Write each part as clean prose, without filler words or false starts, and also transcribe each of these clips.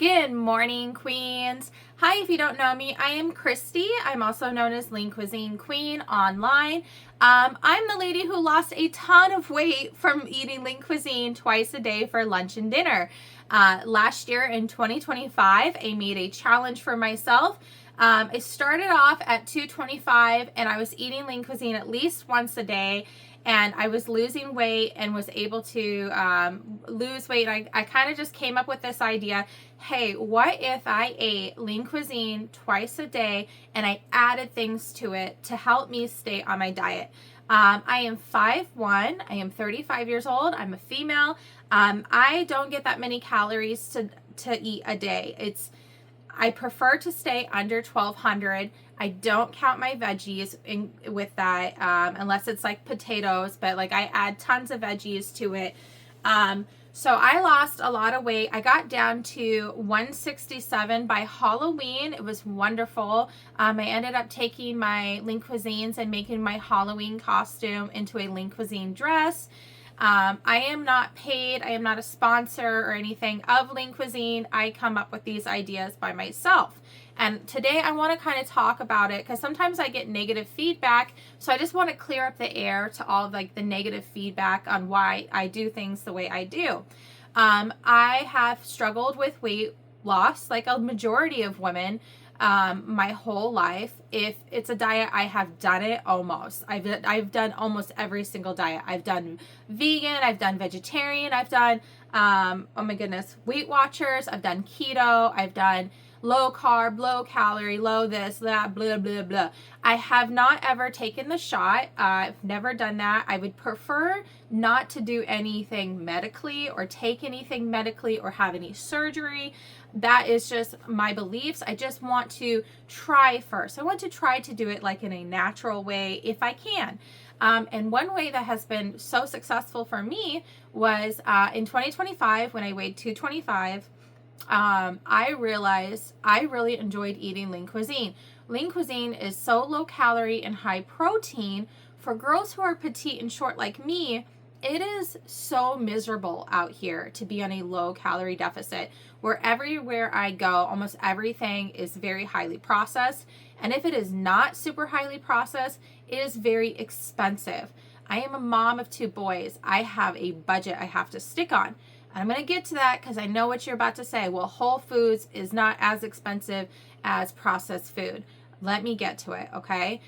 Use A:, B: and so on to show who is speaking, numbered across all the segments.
A: Good morning, queens. Hi, if you don't know me, I am Christy. I'm also known as Lean Cuisine Queen online. I'm the lady who lost a ton of weight from eating Lean Cuisine twice a day for lunch and dinner. Last year in 2025, I made a challenge for myself. I started off at 225 and I was eating Lean Cuisine at least once a day, and I was losing weight and was able to lose weight. I kind of just came up with this idea, hey, what if I ate Lean Cuisine twice a day and I added things to it to help me stay on my diet? I am 5'1", I am 35 years old, I'm a female. I don't get that many calories to eat a day. I prefer to stay under 1,200. I don't count my veggies with that unless it's like potatoes, but like I add tons of veggies to it. So I lost a lot of weight. I got down to 167 by Halloween. It was wonderful. I ended up taking my Lean Cuisines and making my Halloween costume into a Lean Cuisine dress. I am not paid. I am not a sponsor or anything of Lean Cuisine. I come up with these ideas by myself. And today I want to kind of talk about it because sometimes I get negative feedback. So I just want to clear up the air to all of like the negative feedback on why I do things the way I do. I have struggled with weight loss like a majority of women. My whole life. If it's a diet, I have done it almost. I've done almost every single diet. I've done vegan, I've done vegetarian, I've done, oh my goodness, Weight Watchers, I've done keto, I've done low carb, low calorie, low this, that, blah, blah, blah. I have not ever taken the shot. I've never done that. I would prefer not to do anything medically or take anything medically or have any surgery. That is just my beliefs. I just want to try first. I want to try to do it like in a natural way if I can. And one way that has been so successful for me was in 2025 when I weighed 225. I realized I really enjoyed eating Lean Cuisine. Lean Cuisine is so low calorie and high protein. For girls who are petite and short like me, it is so miserable out here to be on a low calorie deficit, where everywhere I go, almost everything is very highly processed. And if it is not super highly processed, it is very expensive. I am a mom of 2 boys. I have a budget I have to stick on. I'm going to get to that because I know what you're about to say. Well, Whole Foods is not as expensive as processed food. Let me get to it, okay?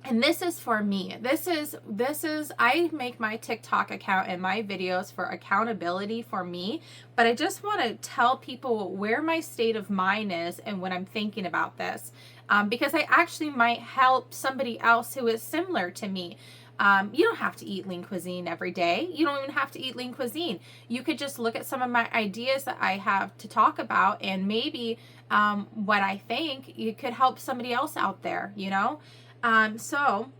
A: And this is for me. This is I make my TikTok account and my videos for accountability for me, but I just want to tell people where my state of mind is and when I'm thinking about this, because I actually might help somebody else who is similar to me. You don't have to eat Lean Cuisine every day. You don't even have to eat Lean Cuisine. You could just look at some of my ideas that I have to talk about, and maybe what I think you could help somebody else out there, you know? So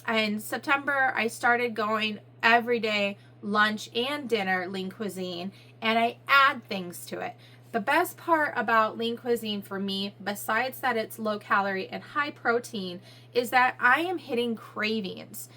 A: in September, I started going every day, lunch and dinner, Lean Cuisine, and I add things to it. The best part about Lean Cuisine for me, besides that it's low calorie and high protein, is that I am hitting cravings.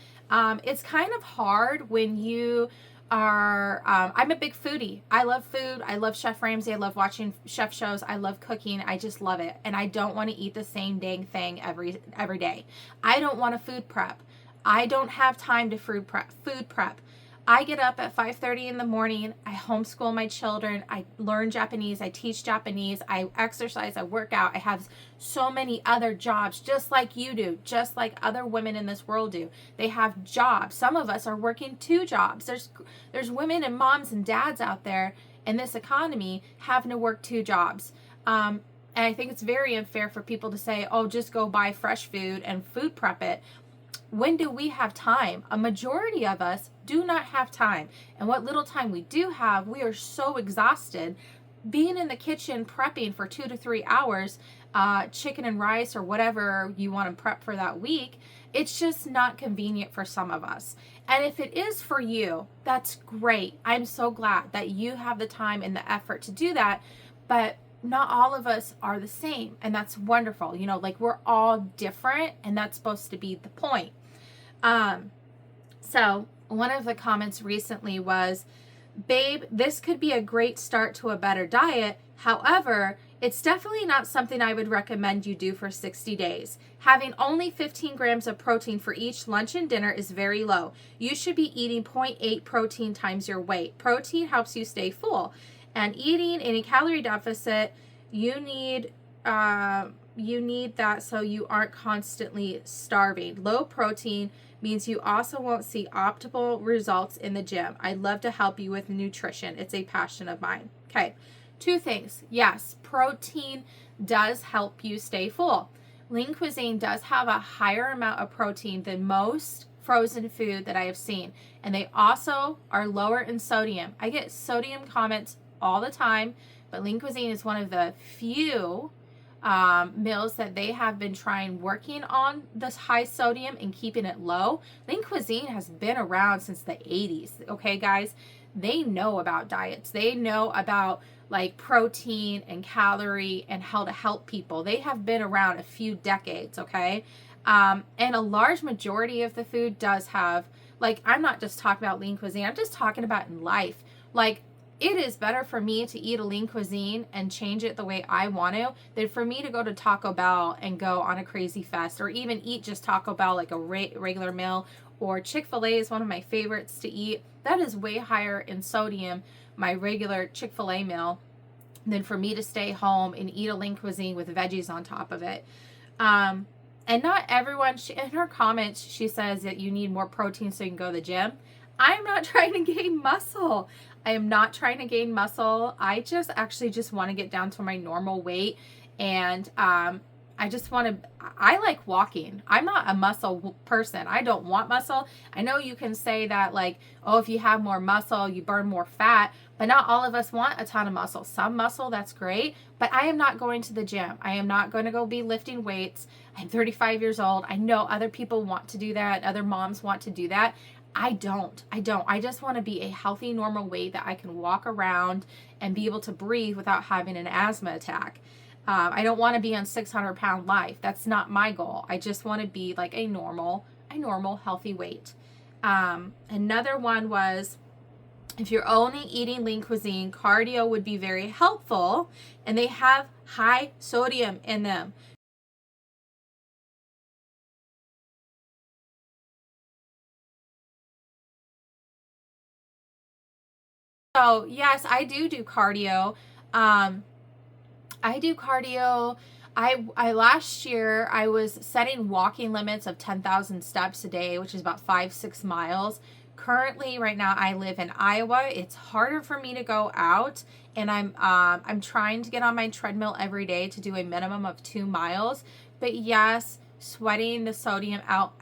A: It's kind of hard when you are, I'm a big foodie. I love food. I love Chef Ramsay. I love watching chef shows. I love cooking. I just love it. And I don't want to eat the same dang thing every day. I don't want to food prep. I don't have time to food prep. I get up at 5:30 in the morning. I homeschool my children. I learn Japanese. I teach Japanese. I exercise. I work out. I have so many other jobs, just like you do, just like other women in this world do. They have jobs. Some of us are working 2 jobs. There's women and moms and dads out there in this economy having to work 2 jobs. And I think it's very unfair for people to say, oh, just go buy fresh food and food prep it. When do we have time? A majority of us do not have time. And what little time we do have, we are so exhausted. Being in the kitchen prepping for 2 to 3 hours, chicken and rice or whatever you want to prep for that week, it's just not convenient for some of us. And if it is for you, that's great. I'm so glad that you have the time and the effort to do that. But not all of us are the same, and that's wonderful. You know, like we're all different, and that's supposed to be the point. So one of the comments recently was, babe, this could be a great start to a better diet. However, it's definitely not something I would recommend you do for 60 days. Having only 15 grams of protein for each lunch and dinner is very low. You should be eating 0.8 protein times your weight. Protein helps you stay full. And eating in a calorie deficit, you need that so you aren't constantly starving. Low protein means you also won't see optimal results in the gym. I'd love to help you with nutrition. It's a passion of mine. Okay, 2 things. Yes, protein does help you stay full. Lean Cuisine does have a higher amount of protein than most frozen food that I have seen. And they also are lower in sodium. I get sodium comments all the time, but Lean Cuisine is one of the few meals that they have been working on this high sodium and keeping it low. Lean Cuisine has been around since the 80s. Okay, guys, they know about diets. They know about like protein and calorie and how to help people. They have been around a few decades. Okay. And a large majority of the food does have, like, I'm not just talking about Lean Cuisine. I'm just talking about in life. Like, it is better for me to eat a Lean Cuisine and change it the way I want to than for me to go to Taco Bell and go on a crazy fest, or even eat just Taco Bell like a regular meal. Or Chick-fil-A is one of my favorites to eat. That is way higher in sodium, my regular Chick-fil-A meal, than for me to stay home and eat a Lean Cuisine with veggies on top of it. And not everyone, in her comments, she says that you need more protein so you can go to the gym. I'm not trying to gain muscle. I am not trying to gain muscle. I just want to get down to my normal weight. And I like walking. I'm not a muscle person. I don't want muscle. I know you can say that, like, oh, if you have more muscle, you burn more fat, but not all of us want a ton of muscle. Some muscle, that's great, but I am not going to the gym. I am not going to go be lifting weights. I'm 35 years old. I know other people want to do that. Other moms want to do that. I don't. I just want to be a healthy, normal weight that I can walk around and be able to breathe without having an asthma attack. I don't want to be on 600-pound life. That's not my goal. I just want to be like a normal, healthy weight. Another one was, if you're only eating Lean Cuisine, cardio would be very helpful, and they have high sodium in them. So yes, I do cardio. I do cardio. I last year I was setting walking limits of 10,000 steps a day, which is about 5-6 miles. Currently, right now, I live in Iowa. It's harder for me to go out, and I'm trying to get on my treadmill every day to do a minimum of 2 miles. But yes, sweating the sodium out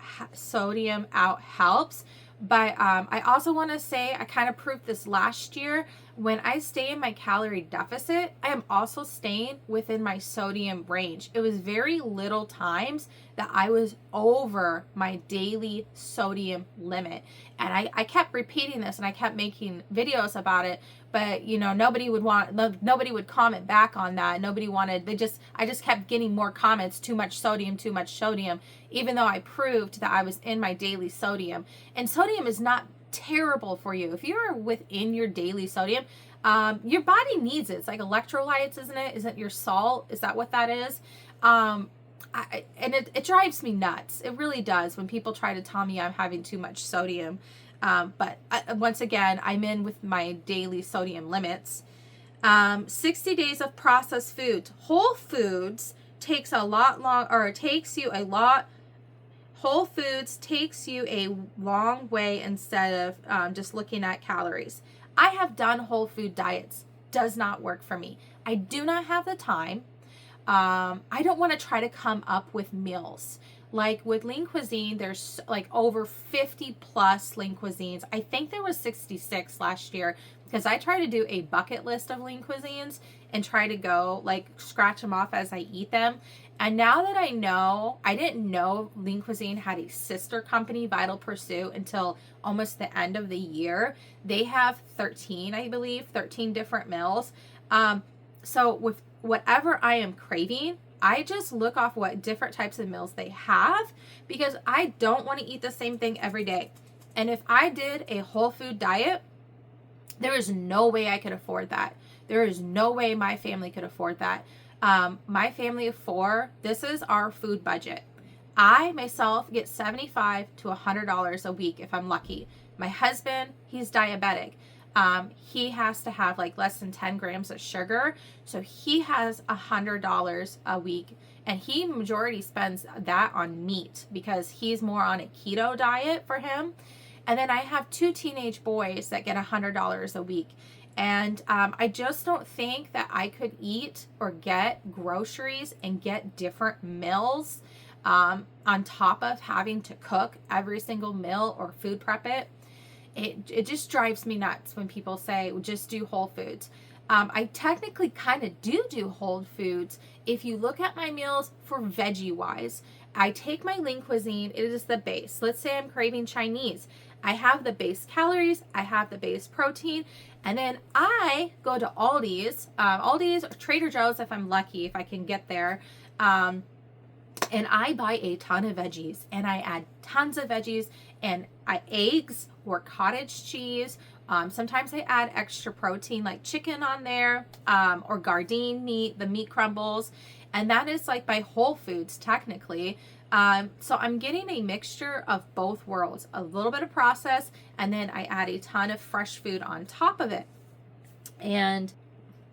A: helps. But I also want to say I kind of proved this last year. When I stay in my calorie deficit, I am also staying within my sodium range. It was very little times that I was over my daily sodium limit. And I kept repeating this and I kept making videos about it, but nobody would comment back on that. Nobody wanted, I just kept getting more comments, too much sodium, even though I proved that I was in my daily sodium. And sodium is not terrible for you. If you're within your daily sodium, your body needs it. It's like electrolytes, isn't it? Isn't your salt? Is that what that is? It drives me nuts. It really does when people try to tell me I'm having too much sodium. But once again, I'm in with my daily sodium limits. 60 days of processed foods. Whole Foods takes a lot long, or it takes you a lot. Whole Foods takes you a long way instead of just looking at calories. I have done whole food diets. Does not work for me. I do not have the time. I don't want to try to come up with meals. Like with Lean Cuisine, there's like over 50 plus Lean Cuisines. I think there was 66 last year because I try to do a bucket list of Lean Cuisines and try to go like scratch them off as I eat them. And now that I know, I didn't know Lean Cuisine had a sister company, Vital Pursuit, until almost the end of the year. They have 13 different meals. So with whatever I am craving, I just look off what different types of meals they have because I don't want to eat the same thing every day. And if I did a whole food diet, There is no way I could afford that. There is no way my family could afford that. My family of four, this is our food budget. I myself get $75 to $100 a week if I'm lucky. My husband, he's diabetic. He has to have like less than 10 grams of sugar. So he has $100 a week, and he majority spends that on meat because he's more on a keto diet for him. And then I have two teenage boys that get $100 a week. And I just don't think that I could eat or get groceries and get different meals on top of having to cook every single meal or food prep it. It just drives me nuts when people say, well, just do whole foods. I technically kind of do whole foods if you look at my meals for veggie wise. I take my Lean Cuisine, it is the base. Let's say I'm craving Chinese. I have the base calories, I have the base protein, and then I go to Aldi's or Trader Joe's if I'm lucky, if I can get there. And I buy a ton of veggies, and I add tons of veggies and eggs or cottage cheese. Sometimes I add extra protein like chicken on there, or Gardein meat, the meat crumbles. And that is like my whole foods technically. So I'm getting a mixture of both worlds, a little bit of processed, and then I add a ton of fresh food on top of it. And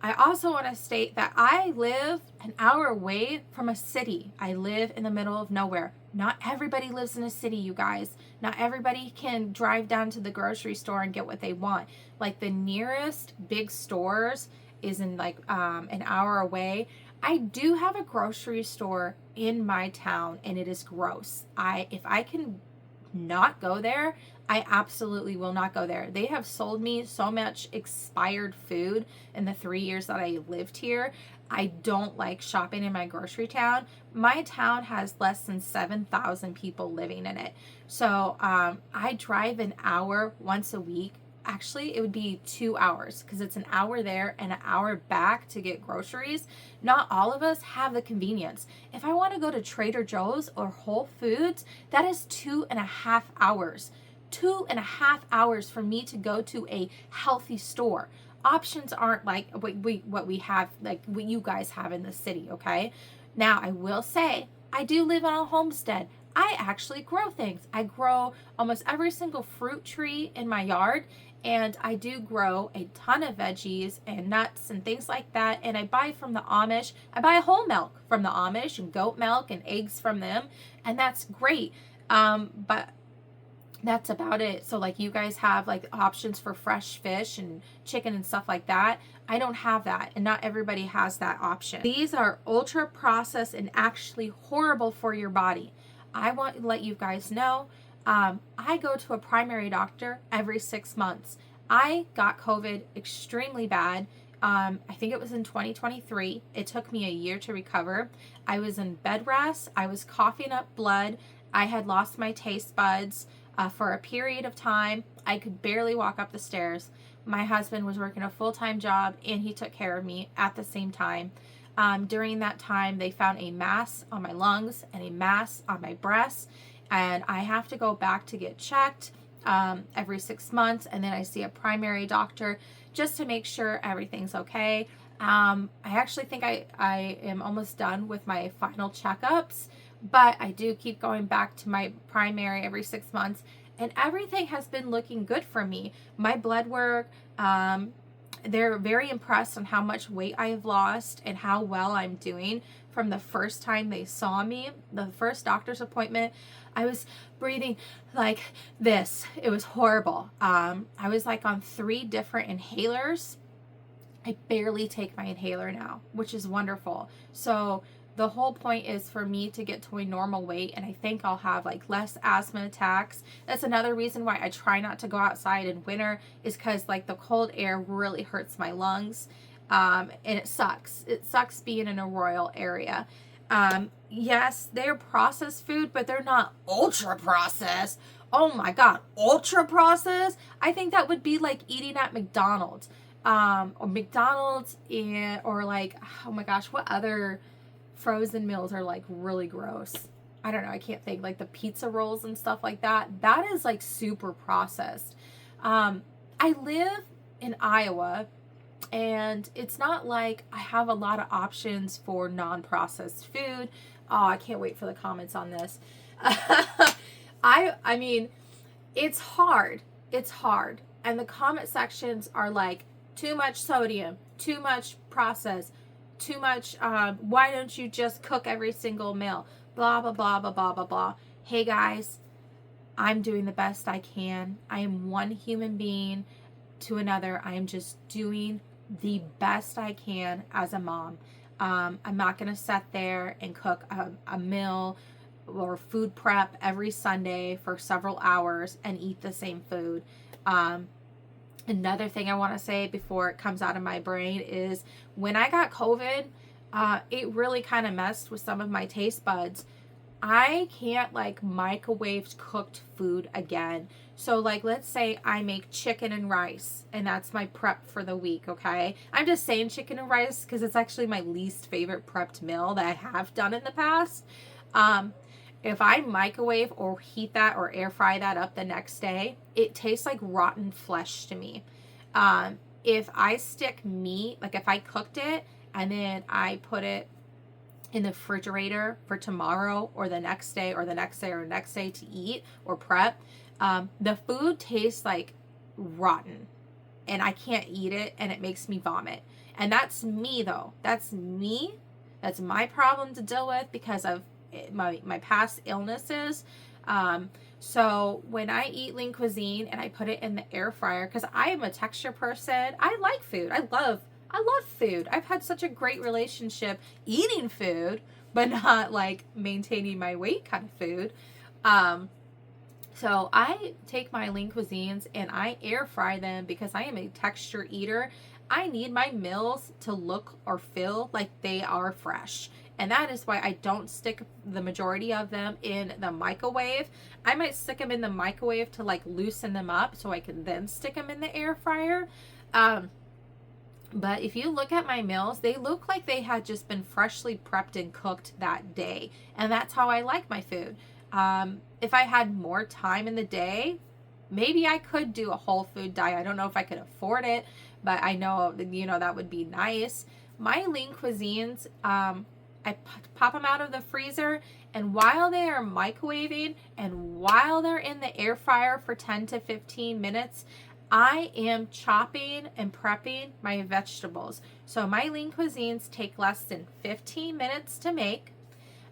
A: I also want to state that I live an hour away from a city. I live in the middle of nowhere. Not everybody lives in a city, you guys. Not everybody can drive down to the grocery store and get what they want. Like the nearest big stores is in like an hour away. I do have a grocery store in my town, and it is gross. If I can not go there, I absolutely will not go there. They have sold me so much expired food in the 3 years that I lived here. I don't like shopping in my grocery town. My town has less than 7,000 people living in it. So I drive an hour once a week. Actually, it would be 2 hours because it's an hour there and an hour back to get groceries. Not all of us have the convenience. If I want to go to Trader Joe's or Whole Foods, that is 2.5 hours. 2.5 hours for me to go to a healthy store. Options aren't like what we have, like what you guys have in the city, okay? Now, I will say, I do live on a homestead. I actually grow things. I grow almost every single fruit tree in my yard, and I do grow a ton of veggies and nuts and things like that. And I buy from the Amish. I buy whole milk from the Amish and goat milk and eggs from them, and that's great. But that's about it. So like you guys have like options for fresh fish and chicken and stuff like that. I don't have that, and not everybody has that option. These are ultra processed and actually horrible for your body. I want to let you guys know, I go to a primary doctor every 6 months. I got COVID extremely bad. I think it was in 2023. It took me a year to recover. I was in bed rest. I was coughing up blood. I had lost my taste buds for a period of time. I could barely walk up the stairs. My husband was working a full-time job, and he took care of me at the same time. During that time, they found a mass on my lungs and a mass on my breasts, and I have to go back to get checked every 6 months, and then I see a primary doctor just to make sure everything's okay. I actually think I am almost done with my final checkups, but I do keep going back to my primary every 6 months, and everything has been looking good for me. My blood work, they're very impressed on how much weight I have lost and how well I'm doing from the first time they saw me. The first doctor's appointment, I was breathing like this. It was horrible. I was like on 3 different inhalers. I barely take my inhaler now, which is wonderful. So the whole point is for me to get to a normal weight, and I think I'll have like less asthma attacks. That's another reason why I try not to go outside in winter, is because like the cold air really hurts my lungs, and it sucks. It sucks being in a rural area. Yes, they're processed food, but they're not ultra processed. Oh my God, ultra processed? I think that would be like eating at McDonald's, or McDonald's, or like, oh my gosh, what other frozen meals are like really gross? I don't know. I can't think. Like the pizza rolls and stuff like that. That is like super processed. I live in Iowa, and it's not like I have a lot of options for non-processed food. Oh, I can't wait for the comments on this. I mean, it's hard. It's hard. And the comment sections are like, too much sodium, too much processed, too much, why don't you just cook every single meal? Blah, blah, blah, blah, blah, blah, blah. Hey guys, I'm doing the best I can. I am one human being to another. I am just doing the best I can as a mom. I'm not going to sit there and cook a meal or food prep every Sunday for several hours and eat the same food. Another thing I want to say before it comes out of my brain is when I got COVID, it really kind of messed with some of my taste buds. I can't like microwave cooked food again. So like, let's say I make chicken and rice and that's my prep for the week. Okay. I'm just saying chicken and rice because it's actually my least favorite prepped meal that I have done in the past. If I microwave or heat that or air fry that up the next day, it tastes like rotten flesh to me. If I stick meat, like if I cooked it and then I put it in the refrigerator for tomorrow or the next day or the next day or the next day to eat or prep, the food tastes like rotten and I can't eat it and it makes me vomit. And that's me though. That's me. That's my problem to deal with because of my past illnesses. So when I eat Lean Cuisine and I put it in the air fryer, because I am a texture person, I like food. I love food. I've had such a great relationship eating food, but not like maintaining my weight kind of food. So I take my Lean Cuisines and I air fry them because I am a texture eater. I need my meals to look or feel like they are fresh. And that is why I don't stick the majority of them in the microwave. I might stick them in the microwave to like loosen them up so I can then stick them in the air fryer. But if you look at my meals, they look like they had just been freshly prepped and cooked that day. And that's how I like my food. If I had more time in the day, maybe I could do a whole food diet. I don't know if I could afford it, but I know, that would be nice. My Lean Cuisines, I pop them out of the freezer, and while they are microwaving and while they're in the air fryer for 10 to 15 minutes, I am chopping and prepping my vegetables. So my Lean Cuisines take less than 15 minutes to make.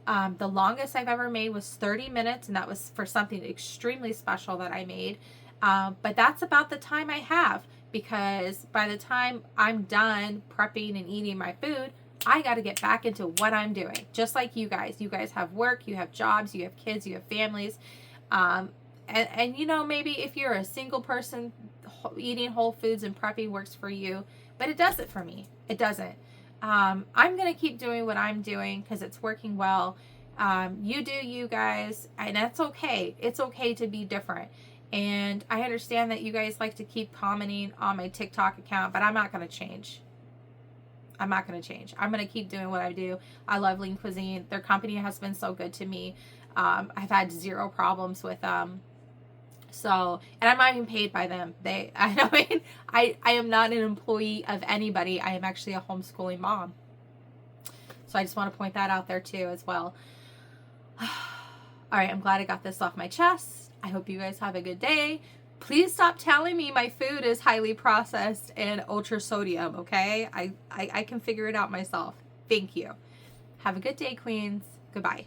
A: The longest I've ever made was 30 minutes, and that was for something extremely special that I made. But that's about the time I have, because by the time I'm done prepping and eating my food, I got to get back into what I'm doing. Just like you guys. You guys have work, you have jobs, you have kids, you have families. And maybe if you're a single person, eating whole foods and prepping works for you, but it doesn't for me. It doesn't. I'm going to keep doing what I'm doing because it's working well. You do you guys, and that's okay. It's okay to be different. And I understand that you guys like to keep commenting on my TikTok account, but I'm not going to change. I'm not going to change. I'm going to keep doing what I do. I love Lean Cuisine. Their company has been so good to me. I've had zero problems with them. So, and I'm not even paid by them. I am not an employee of anybody. I am actually a homeschooling mom. So I just want to point that out there too as well. All right. I'm glad I got this off my chest. I hope you guys have a good day. Please stop telling me my food is highly processed and ultra sodium. Okay. I can figure it out myself. Thank you. Have a good day, Queens. Goodbye.